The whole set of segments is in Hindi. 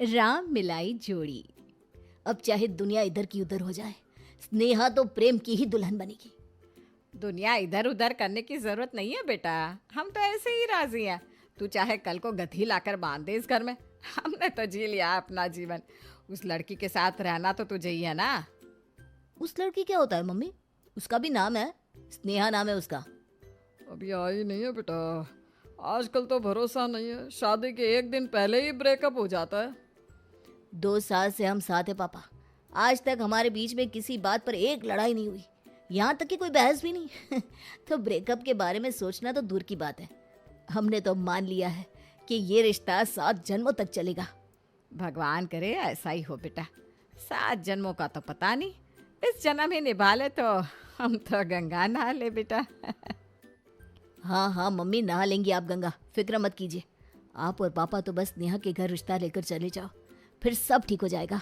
राम मिलाई जोड़ी। अब चाहे दुनिया इधर की उधर हो जाए, स्नेहा तो प्रेम की ही दुल्हन बनेगी। दुनिया इधर उधर करने की जरूरत नहीं है बेटा। हम तो ऐसे ही राजी हैं। तू चाहे कल को गधी लाकर बांध दे इस घर में। हमने तो जी लिया अपना जीवन। उस लड़की के साथ रहना तो तुझे ही है ना। उस लड़की क्या होता है मम्मी? उसका भी नाम है, स्नेहा नाम है उसका। अभी आई नहीं है बेटा। आजकल तो भरोसा नहीं है, शादी के एक दिन पहले ही ब्रेकअप हो जाता है। 2 साल से हम साथ है पापा। आज तक हमारे बीच में किसी बात पर एक लड़ाई नहीं हुई, यहाँ तक कि कोई बहस भी नहीं। तो ब्रेकअप के बारे में सोचना तो दूर की बात है। हमने तो मान लिया है कि ये रिश्ता 7 जन्मों तक चलेगा। भगवान करे ऐसा ही हो बेटा। 7 जन्मों का तो पता नहीं, इस जन्म ही निभा ले तो हम तो गंगा नहा ले बेटा। हाँ हाँ मम्मी, नहा लेंगी आप गंगा, फिक्र मत कीजिए। आप और पापा तो बस नेहा के घर रिश्ता लेकर चले जाओ, फिर सब ठीक हो जाएगा।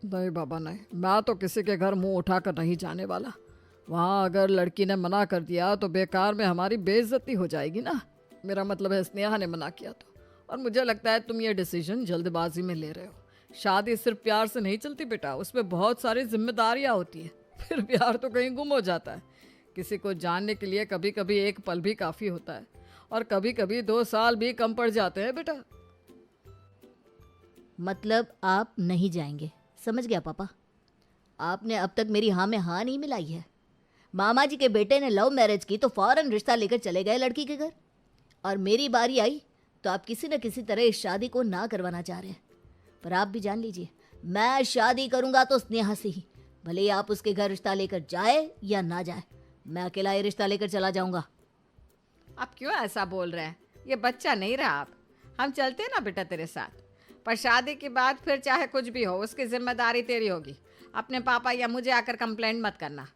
नहीं बाबा नहीं, मैं तो किसी के घर मुंह उठाकर नहीं जाने वाला। वहाँ अगर लड़की ने मना कर दिया तो बेकार में हमारी बेइज्जती हो जाएगी ना। मेरा मतलब है स्नेहा ने मना किया तो। और मुझे लगता है तुम ये डिसीजन जल्दबाजी में ले रहे हो। शादी सिर्फ प्यार से नहीं चलती बेटा, उसमें बहुत सारी जिम्मेदारियाँ होती है। फिर प्यार तो कहीं गुम हो जाता है। किसी को जानने के लिए कभी कभी एक पल भी काफ़ी होता है, और कभी कभी 2 साल भी कम पड़ जाते हैं बेटा। मतलब आप नहीं जाएंगे? समझ गया पापा। आपने अब तक मेरी हाँ में हाँ नहीं मिलाई है। मामा जी के बेटे ने लव मैरिज की तो फौरन रिश्ता लेकर चले गए लड़की के घर, और मेरी बारी आई तो आप किसी न किसी तरह इस शादी को ना करवाना चाह रहे हैं। पर आप भी जान लीजिए, मैं शादी करूंगा तो स्नेहा से ही, भले ही आप उसके घर रिश्ता लेकर जाए या ना जाए। मैं अकेला ये रिश्ता लेकर चला जाऊंगा। आप क्यों ऐसा बोल रहे हैं? ये बच्चा नहीं रहा आप। हम चलते हैं ना बेटा तेरे साथ, पर शादी के बाद फिर चाहे कुछ भी हो उसकी जिम्मेदारी तेरी होगी। अपने पापा या मुझे आकर कंप्लेंट मत करना।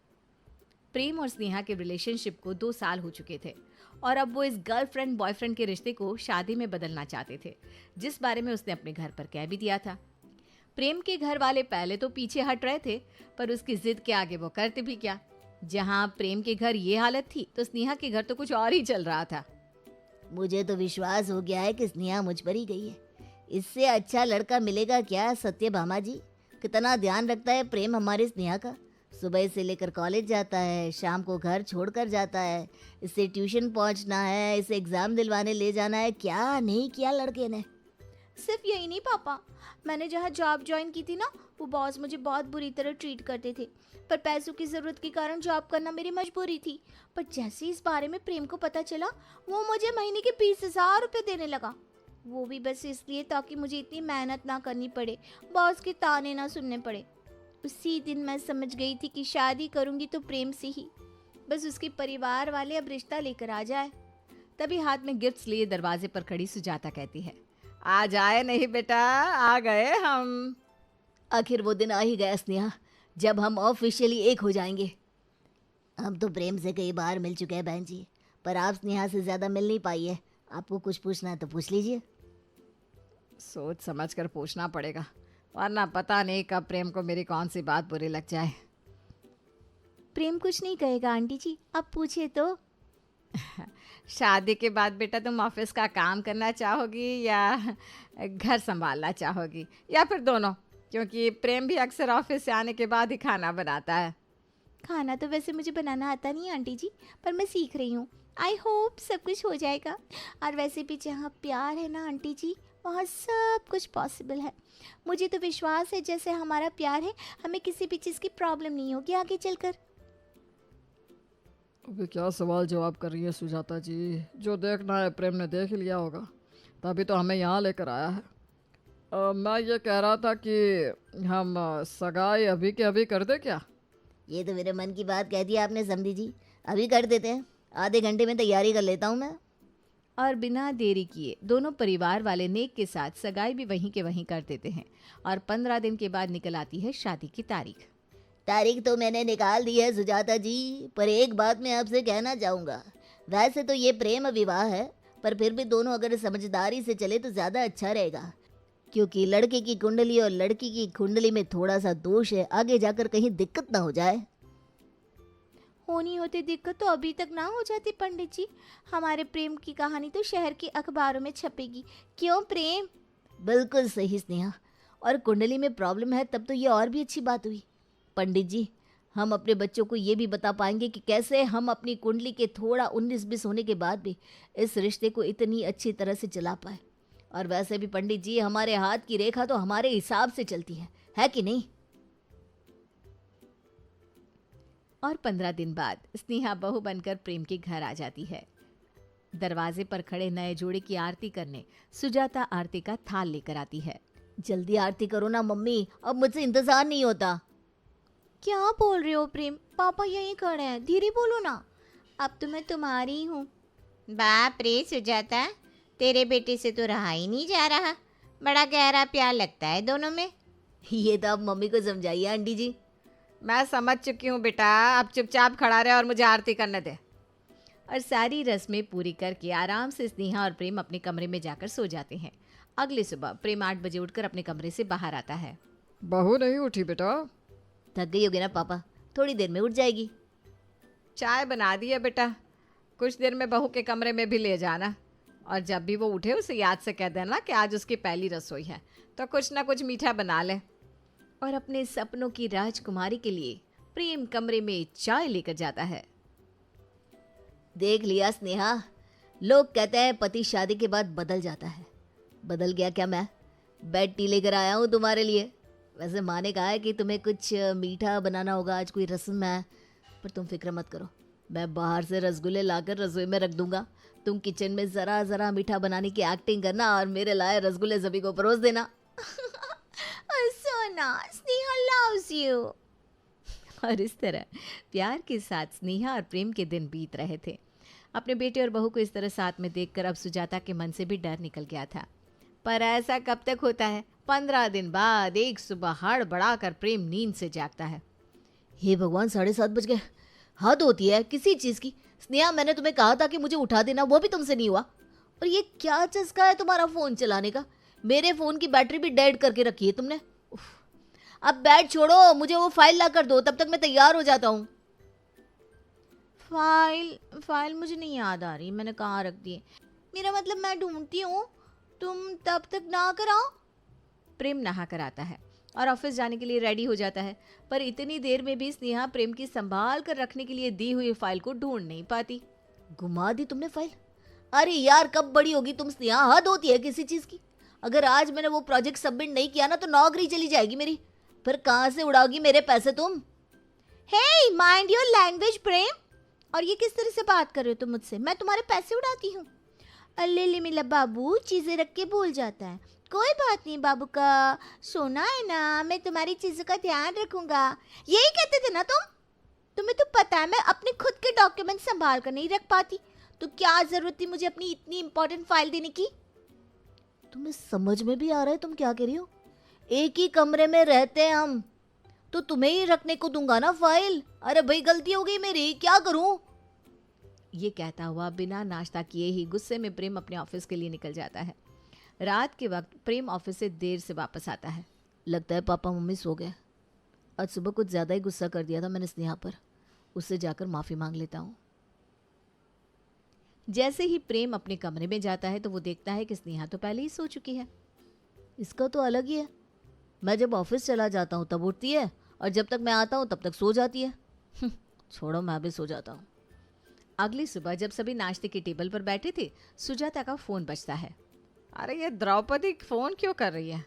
प्रेम और स्नेहा के रिलेशनशिप को 2 साल हो चुके थे, और अब वो इस गर्लफ्रेंड बॉयफ्रेंड के रिश्ते को शादी में बदलना चाहते थे, जिस बारे में उसने अपने घर पर कह भी दिया था। प्रेम के घर वाले पहले तो पीछे हट रहे थे, पर उसकी जिद के आगे वो करते भी क्या। जहां प्रेम के घर ये हालत थी, तो स्नेहा के घर तो कुछ और ही चल रहा था। मुझे तो विश्वास हो गया है कि स्नेहा मुझ पर ही गई है। इससे अच्छा लड़का मिलेगा क्या सत्यभामा जी? कितना ध्यान रखता है प्रेम हमारी स्नेहा का। सुबह से लेकर कॉलेज जाता है, शाम को घर छोड़कर जाता है, इसे ट्यूशन पहुंचना है, इसे एग्ज़ाम दिलवाने ले जाना है। क्या नहीं किया लड़के ने। सिर्फ यही नहीं पापा, मैंने जहाँ जॉब ज्वाइन की थी ना, वो बॉस मुझे बहुत बुरी तरह ट्रीट करते थे। पर पैसों की ज़रूरत के कारण जॉब करना मेरी मजबूरी थी। पर जैसे इस बारे में प्रेम को पता चला, वो मुझे महीने के 20,000 रुपये देने लगा। वो भी बस इसलिए ताकि मुझे इतनी मेहनत ना करनी पड़े, बॉस के ताने ना सुनने पड़े। उसी दिन मैं समझ गई थी कि शादी करूँगी तो प्रेम से ही, बस उसके परिवार वाले अब रिश्ता लेकर आ जाए। तभी हाथ में गिफ्ट्स लिए दरवाजे पर खड़ी सुजाता कहती है, आ जाए नहीं बेटा, आ गए हम। आखिर वो दिन आ ही गया स्नेहा, जब हम ऑफिशियली एक हो जाएंगे। हम तो प्रेम से कई बार मिल चुके हैं बहन जी, पर आप स्नेहा से ज़्यादा मिल नहीं पाई है। आपको कुछ पूछना है तो पूछ लीजिए। सोच समझ कर पूछना पड़ेगा, वरना पता नहीं कब प्रेम को मेरी कौन सी बात बुरी लग जाए। प्रेम कुछ नहीं कहेगा आंटी जी, आप पूछिए तो। शादी के बाद बेटा तुम ऑफिस का काम करना चाहोगी या घर संभालना चाहोगी, या फिर दोनों? क्योंकि प्रेम भी अक्सर ऑफिस से आने के बाद ही खाना बनाता है। खाना तो वैसे मुझे बनाना आता नहीं आंटी जी, पर मैं सीख रही हूँ। आई होप सब कुछ हो जाएगा। और वैसे भी जहाँ प्यार है ना आंटी जी, वहाँ सब कुछ पॉसिबल है। मुझे तो विश्वास है जैसे हमारा प्यार है, हमें किसी भी चीज़ की प्रॉब्लम नहीं होगी आगे चलकर। अभी क्या सवाल जवाब कर रही है सुजाता जी? जो देखना है प्रेम ने देख ही लिया होगा, तभी तो हमें यहाँ लेकर आया है। मैं ये कह रहा था कि हम सगाई अभी के अभी कर दे क्या? ये तो मेरे मन की बात कह दी आपने समधी जी। अभी कर देते हैं, आधे घंटे में तैयारी कर लेता हूँ मैं। और बिना देरी किए दोनों परिवार वाले नेक के साथ सगाई भी वहीं के वहीं कर देते हैं, और 15 दिन के बाद निकल आती है शादी की तारीख। तारीख तो मैंने निकाल दी है सुजाता जी, पर एक बात मैं आपसे कहना चाहूँगा। वैसे तो ये प्रेम विवाह है, पर फिर भी दोनों अगर समझदारी से चले तो ज़्यादा अच्छा रहेगा, क्योंकि लड़के की कुंडली और लड़की की कुंडली में थोड़ा सा दोष है। आगे जाकर कहीं दिक्कत ना हो जाए। होनी होती दिक्कत तो अभी तक ना हो जाती पंडित जी। हमारे प्रेम की कहानी तो शहर के अखबारों में छपेगी। क्यों प्रेम? बिल्कुल सही स्नेहा। और कुंडली में प्रॉब्लम है तब तो ये और भी अच्छी बात हुई। पंडित जी, हम अपने बच्चों को ये भी बता पाएंगे कि कैसे हम अपनी कुंडली के थोड़ा 19-20 होने के बाद भी इस रिश्ते को इतनी अच्छी तरह से चला पाए। और वैसे भी पंडित जी, हमारे हाथ की रेखा तो हमारे हिसाब से चलती है कि नहीं? और 15 दिन बाद स्नेहा बहू बनकर प्रेम के घर आ जाती है। दरवाजे पर खड़े नए जोड़े की आरती करने सुजाता आरती का थाल लेकर आती है। जल्दी आरती करो ना मम्मी, अब मुझसे इंतजार नहीं होता। क्या बोल रहे हो प्रेम? पापा यहीं खड़े हैं, धीरे बोलो ना। अब तो मैं तुम्हारी हूँ। बाप रे सुजाता, तेरे बेटे से तो रहा ही नहीं जा रहा। बड़ा गहरा प्यार लगता है दोनों में। ये तो अब मम्मी को समझाइए आंटी जी। मैं समझ चुकी हूँ बेटा, अब चुपचाप खड़ा रहे और मुझे आरती करने दे। और सारी रस्में पूरी करके आराम से स्नेहा और प्रेम अपने कमरे में जाकर सो जाते हैं। अगली सुबह प्रेम 8 बजे उठकर अपने कमरे से बाहर आता है। बहू नहीं उठी बेटा? थक गई होगी ना पापा, थोड़ी देर में उठ जाएगी। चाय बना दी है बेटा, कुछ देर में बहू के कमरे में भी ले जाना। और जब भी वो उठे उसे याद से कह देना कि आज उसकी पहली रसोई है, तो कुछ ना कुछ मीठा बना ले। और अपने सपनों की राजकुमारी के लिए प्रेम कमरे में चाय लेकर जाता है। देख लिया स्नेहा, लोग कहते हैं पति शादी के बाद बदल जाता है। बदल गया क्या मैं? बेड टी लेकर आया हूँ तुम्हारे लिए। वैसे माँ ने कहा है कि तुम्हें कुछ मीठा बनाना होगा, आज कोई रस्म है, पर तुम फिक्र मत करो, मैं बाहर से रसगुल्ले लाकर रसोई में रख दूंगा। तुम किचन में ज़रा ज़रा मीठा बनाने की एक्टिंग करना और मेरे लाए रसगुल्ले सभी को परोस देना। सोना, स्नेहा लव्स यू। और इस तरह प्यार के साथ स्नेहा और प्रेम के दिन बीत रहे थे। अपने बेटे और बहू को इस तरह साथ में देखकर अब सुजाता के मन से भी डर निकल गया था। पर ऐसा कब तक होता है? 15 दिन बाद एक सुबह हड़बड़ाकर प्रेम नींद से जागता है। हे भगवान, 7:30 बज गए। हद होती है किसी चीज़ की। स्नेहा, मैंने तुम्हें कहा था कि मुझे उठा देना, वो भी तुमसे नहीं हुआ। और ये क्या चस्का है तुम्हारा फ़ोन चलाने का? मेरे फ़ोन की बैटरी भी डेड करके रखी है तुमने। उफ। अब बैट छोड़ो, मुझे वो फाइल ला कर दो, तब तक मैं तैयार हो जाता हूँ। फाइल मुझे नहीं याद आ रही, मैंने कहाँ रख दी है। मेरा मतलब मैं ढूंढती हूँ, तुम तब तक ना कराओ। प्रेम नहा कर आता है और ऑफिस जाने के लिए रेडी हो जाता है। पर इतनी देर में भी स्नेहा प्रेम की संभाल कर रखने के लिए दी हुई फाइल को ढूंढ नहीं पाती। घुमा दी तुमने फाइल? अरे यार, कब बड़ी होगी तुम स्नेहा, हद होती है किसी चीज़ की। अगर आज मैंने वो प्रोजेक्ट सबमिट नहीं किया ना तो नौकरी चली जाएगी मेरी। फिर कहाँ से उड़ाओगी मेरे पैसे तुम? हे, माइंड योर लैंग्वेज प्रेम। और ये किस तरह से बात कर रहे हो तुम मुझसे? मैं तुम्हारे पैसे उड़ाती हूँ? अल्ले मिला बाबू चीज़ें रख के भूल जाता है। कोई बात नहीं बाबू का, सोना है ना, मैं तुम्हारी चीज़ों का ध्यान रखूंगा। यही कहते थे ना तुम? तुम्हें तो पता है मैं अपने खुद के डॉक्यूमेंट संभाल कर नहीं रख पाती, तो क्या ज़रूरत थी मुझे अपनी इतनी इंपॉर्टेंट फाइल देने की? तुम्हें समझ में भी आ रहा है तुम क्या कह रही हो? एक ही कमरे में रहते हैं हम, तो तुम्हें ही रखने को दूंगा ना फाइल। अरे भाई, गलती हो गई मेरी, क्या करूं? ये कहता हुआ बिना नाश्ता किए ही गुस्से में प्रेम अपने ऑफिस के लिए निकल जाता है। रात के वक्त प्रेम ऑफिस से देर से वापस आता है। लगता है पापा मम्मी सो गए। आज सुबह कुछ ज़्यादा ही गुस्सा कर दिया था मैंने स्नेहा पर। उससे जाकर माफ़ी मांग लेता हूँ। जैसे ही प्रेम अपने कमरे में जाता है तो वो देखता है कि स्नेहा तो पहले ही सो चुकी है। इसका तो अलग ही है। मैं जब ऑफिस चला जाता हूँ तब उठती है, और जब तक मैं आता हूँ तब तक सो जाती है। छोड़ो, मैं भी सो जाता हूँ। अगली सुबह जब सभी नाश्ते के टेबल पर बैठे थे, सुजाता का फोन बजता है। अरे ये द्रौपदी फ़ोन क्यों कर रही है?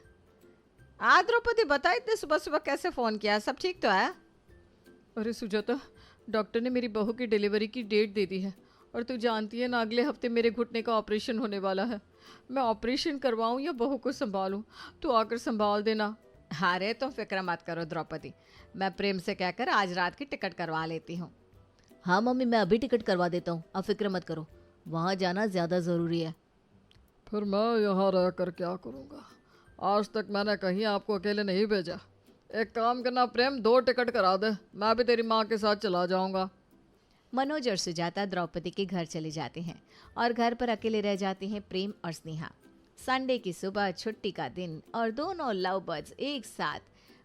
द्रौपदी बता, इतने सुबह सुबह कैसे फ़ोन किया? सब ठीक तो है? अरे सुजाता, डॉक्टर ने मेरी बहू की डिलीवरी की डेट दे दी है, और तू जानती है ना अगले हफ्ते मेरे घुटने का ऑपरेशन होने वाला है। मैं ऑपरेशन करवाऊँ या बहू को संभालूँ? तू आकर संभाल देना। अरे तुम फिक्र मत करो द्रौपदी, मैं प्रेम से कहकर आज रात की टिकट करवा लेती हूँ। हाँ मम्मी, मैं अभी टिकट करवा देता हूँ, आप फिक्र मत करो। वहाँ जाना ज़्यादा ज़रूरी है। फिर मैं यहाँ रह कर क्या करूँगा? आज तक मैंने कहीं आपको अकेले नहीं भेजा। एक काम करना प्रेम, 2 टिकट करा दे, मैं भी तेरी माँ के साथ चला जाऊँगा। मनोज और सुजाता द्रौपदी के घर चले जाते हैं और घर पर अकेले रह जाते हैं प्रेम और स्नेहा। संडे की सुबह, छुट्टी का दिन, और दोनों लव बर्ड्स एक साथ।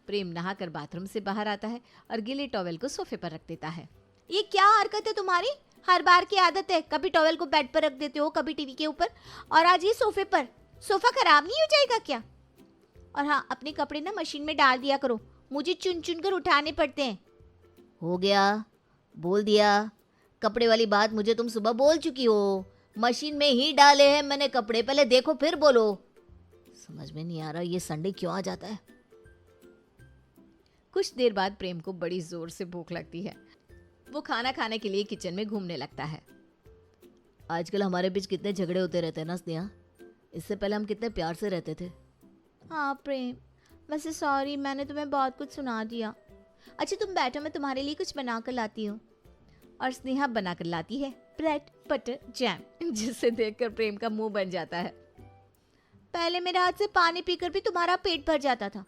प्रेम नहाकर बाथरूम से बाहर आता है और गीले टॉवेल को सोफे पर रख देता है। ये क्या हरकत है तुम्हारी? हर बार की आदत है, कभी टॉवेल को बेड पर रख देते हो, कभी टीवी के ऊपर, और आज ये सोफे पर। सोफा खराब नहीं हो जाएगा क्या? और हाँ, अपने कपड़े ना मशीन में डाल दिया करो, मुझे चुन चुन कर उठाने पड़ते हैं। हो गया, बोल दिया। कपड़े वाली बात मुझे तुम सुबह बोल चुकी हो। मशीन में ही डाले हैं मैंने कपड़े, पहले देखो फिर बोलो। समझ में नहीं आ रहा ये संडे क्यों आ जाता है। कुछ देर बाद प्रेम को बड़ी जोर से भूख लगती है। वो खाना खाने के लिए किचन में घूमने लगता है। आजकल हमारे बीच कितने झगड़े होते रहते हैं ना स्नेहा। इससे पहले हम कितने प्यार से रहते थे। हाँ प्रेम, वैसे सॉरी, मैंने तुम्हें बहुत कुछ सुना दिया। अच्छा तुम बैठो, मैं तुम्हारे लिए कुछ बना कर लाती हूँ। और स्नेहा बनाकर लाती है ब्रेड बटर जैम, जिसे देखकर प्रेम का मुंह बन जाता है। पहले मेरे हाथ से पानी पीकर भी तुम्हारा पेट भर जाता था।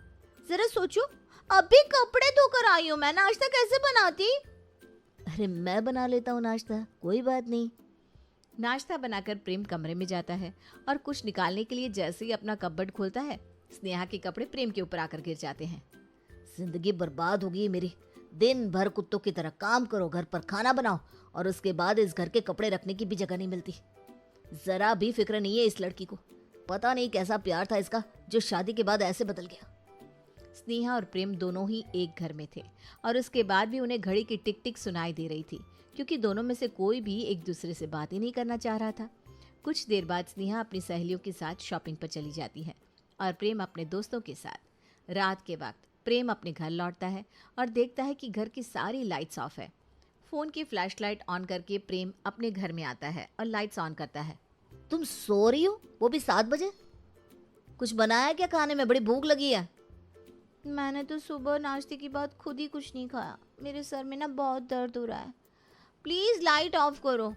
जरा सोचो, अभी कपड़े धोकर आई हूँ मैं, नाश्ता कैसे बनाती? अरे मैं बना लेता हूँ नाश्ता, कोई बात नहीं। नाश्ता बनाकर प्रेम कमरे में जाता है और कुछ निकालने के लिए जैसे ही अपना कपबोर्ड खोलता है, स्नेहा के कपड़े प्रेम के ऊपर आकर गिर जाते हैं। जिंदगी बर्बाद हो गई मेरी। दिन भर कुत्तों की तरह काम करो, घर पर खाना बनाओ और उसके बाद इस घर के कपड़े रखने की भी जगह नहीं मिलती। जरा भी फिक्र नहीं है इस लड़की को। पता नहीं कैसा प्यार था इसका जो शादी के बाद ऐसे बदल गया। स्नेहा और प्रेम दोनों ही एक घर में थे और उसके बाद भी उन्हें घड़ी की टिक टिक सुनाई दे रही थी, क्योंकि दोनों में से कोई भी एक दूसरे से बात ही नहीं करना चाह रहा था। कुछ देर बाद स्नेहा अपनी सहेलियों के साथ शॉपिंग पर चली जाती है और प्रेम अपने दोस्तों के साथ। रात के वक्त प्रेम अपने घर लौटता है और देखता है कि घर की सारी लाइट्स ऑफ है। फोन की फ्लैशलाइट ऑन करके प्रेम अपने घर में आता है और लाइट्स ऑन करता है। तुम सो रही हो, वो भी 7 बजे? कुछ बनाया क्या खाने में? बड़ी भूख लगी है। मैंने तो सुबह नाश्ते के बाद खुद ही कुछ नहीं खाया। मेरे सर में ना बहुत दर्द हो रहा है, प्लीज लाइट ऑफ करो।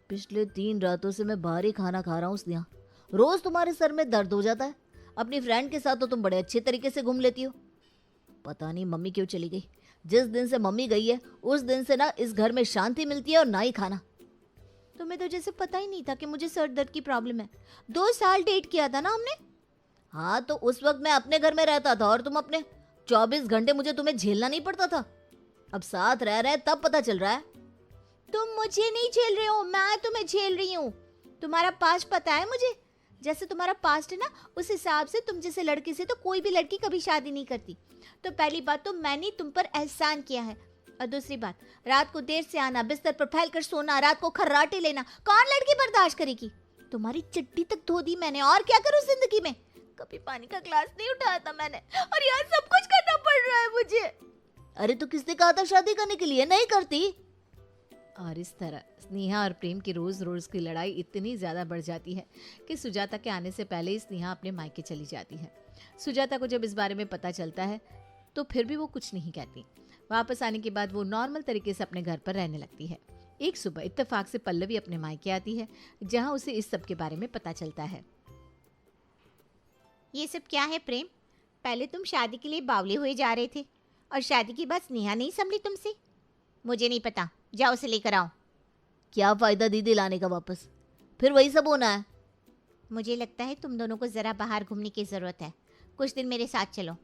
पिछले 3 रातों से मैं बाहर ही खाना खा रहा हूँ स्नेहा। रोज तुम्हारे सर में दर्द हो जाता है। अपनी फ्रेंड के साथ तो तुम बड़े अच्छे तरीके से घूम लेती हो। पता नहीं मम्मी क्यों चली गई। जिस दिन से मम्मी गई है उस दिन से ना इस घर में शांति मिलती है और ना ही खाना। तुम्हें तो जैसे पता ही नहीं था कि मुझे सर दर्द की प्रॉब्लम है। 2 साल डेट किया था ना हमने। हाँ तो उस वक्त मैं अपने घर में रहता था और तुम अपने। 24 घंटे मुझे तुम्हें झेलना नहीं पड़ता था। अब साथ रह रहे हैं तब पता चल रहा है। तुम मुझे नहीं झेल रहे हो, मैं तुम्हें झेल रही हूँ। तुम्हारा पास्ट पता है मुझे। जैसे तुम्हारा पास्ट है ना, उस हिसाब से तुम जैसे लड़के से तो कोई भी लड़की कभी शादी नहीं करती। तो पहली बात तो मैंने तुम पर एहसान किया है, और दूसरी बात, रात को देर से आना, बिस्तर पर फैल कर सोना, रात को खर्राटे लेना कौन लड़की बर्दाश्त करेगी? तुम्हारी चड्डी तक धो दी मैंने, और क्या करूँ जिंदगी में? कभी पानी का ग्लास नहीं उठाया था मैंने, और यार सब कुछ करना पड़ रहा है मुझे। अरे तो किसने कहा था शादी करने के लिए? नहीं करती। और इस तरह स्नेहा और प्रेम की रोज रोज की लड़ाई इतनी ज्यादा बढ़ जाती है कि सुजाता के आने से पहले ही स्नेहा अपने मायके चली जाती है। सुजाता को जब इस बारे में पता चलता है तो फिर भी वो कुछ नहीं कहती। वापस आने के बाद वो नॉर्मल तरीके से अपने घर पर रहने लगती है। एक सुबह इत्तेफाक से पल्लवी अपने मायके आती है, जहाँ उसे इस सब के बारे में पता चलता है। ये सब क्या है प्रेम? पहले तुम शादी के लिए बावले हुए जा रहे थे और शादी के बाद स्नेहा नहीं संभली तुमसे। मुझे नहीं पता, जाओ उसे लेकर आओ। क्या फायदा दीदी लाने का वापस? फिर वही सब होना है। मुझे लगता है तुम दोनों को जरा बाहर घूमने की जरूरत है। कुछ दिन मेरे साथ चलो।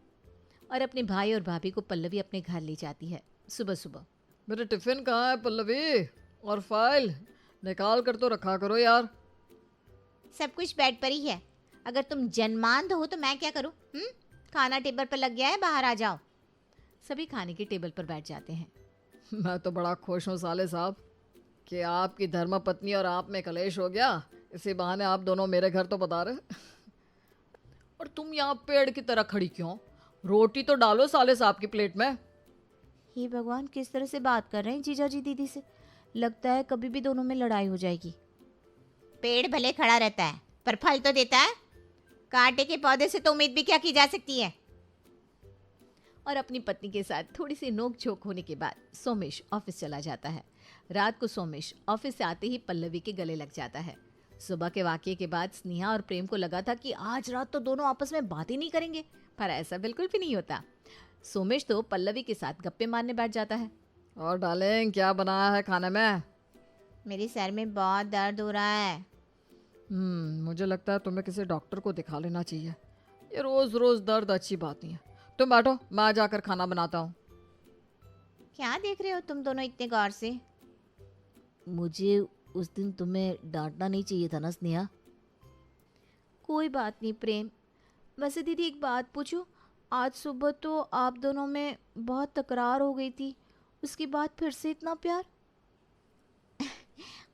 और अपने भाई और भाभी को पल्लवी अपने घर ले जाती है सुबह सुबह। मेरे टिफिन कहाँ है पल्लवी? और फाइल निकाल कर तो रखा करो यार। सब कुछ बेड पर ही है। अगर तुम जन्मांध हो तो मैं क्या करूं? खाना टेबल पर लग गया है, बाहर आ जाओ। सभी खाने के टेबल पर बैठ जाते हैं। मैं तो बड़ा खुश हूँ साले साहब कि आपकी धर्म पत्नी और आप में कलेश हो गया। इसी बहाने आप दोनों मेरे घर तो बता रहे। और तुम यहाँ पेड़ की तरह खड़ी क्यों? रोटी तो डालो साले साहब की प्लेट में। हे भगवान, किस तरह से बात कर रहे हैं जीजा जी दीदी से। लगता है कभी भी दोनों में लड़ाई हो जाएगी। पेड़ भले खड़ा रहता है पर फल तो देता है। कांटे के पौधे से तो उम्मीद भी क्या की जा सकती है। और अपनी पत्नी के साथ थोड़ी सी नोक झोंक होने के बाद सोमेश ऑफिस चला जाता है। रात को सोमेश ऑफिस से आते ही पल्लवी के गले लग जाता है। सुबह के वाकये के बाद स्नेहा और प्रेम को लगा था कि आज रात तो दोनों आपस में बात ही नहीं करेंगे, पर ऐसा बिल्कुल भी नहीं होता। सोमेश तो पल्लवी के साथ गप्पे मारने बैठ जाता है। और डालें क्या बनाया है खाने में? मेरे सर में बहुत दर्द हो रहा है। मुझे लगता है तुम्हें किसी डॉक्टर को दिखा लेना चाहिए। ये रोज रोज दर्द अच्छी बात नहीं है। तुम बैठो, मैं जाकर खाना बनाता हूँ। क्या देख रहे हो तुम दोनों इतने गौर से? मुझे उस दिन तुम्हें डांटना नहीं चाहिए था ना स्नेहा। कोई बात नहीं प्रेम। वैसे दीदी एक बात पूछूं, आज सुबह तो आप दोनों में बहुत तकरार हो गई थी, उसके बाद फिर से इतना प्यार?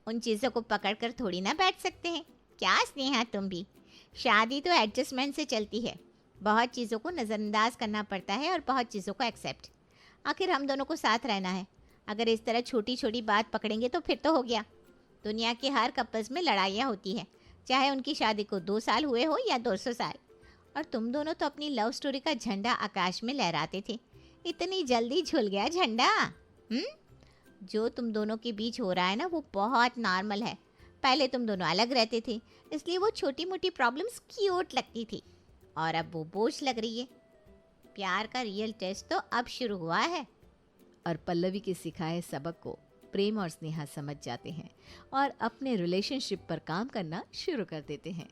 उन चीज़ों को पकड़कर थोड़ी ना बैठ सकते हैं। क्या स्नेहा तुम भी, शादी तो एडजस्टमेंट से चलती है। बहुत चीज़ों को नज़रअंदाज करना पड़ता है और बहुत चीज़ों को एक्सेप्ट। आखिर हम दोनों को साथ रहना है। अगर इस तरह छोटी छोटी बात पकड़ेंगे तो फिर तो हो गया। दुनिया के हर कपल्स में लड़ाइयाँ होती हैं, चाहे उनकी शादी को 2 साल हुए हो या 200 साल। और तुम दोनों तो अपनी लव स्टोरी का झंडा आकाश में लहराते थे, इतनी जल्दी झुल गया झंडा? जो तुम दोनों के बीच हो रहा है ना, वो बहुत नॉर्मल है। पहले तुम दोनों अलग रहते थे, इसलिए वो छोटी मोटी प्रॉब्लम्स क्यूट लगती थी, और अब वो बोझ लग रही है। प्यार का रियल टेस्ट तो अब शुरू हुआ है। और पल्लवी के सिखाए सबक को प्रेम और स्नेहा समझ जाते हैं और अपने रिलेशनशिप पर काम करना शुरू कर देते हैं।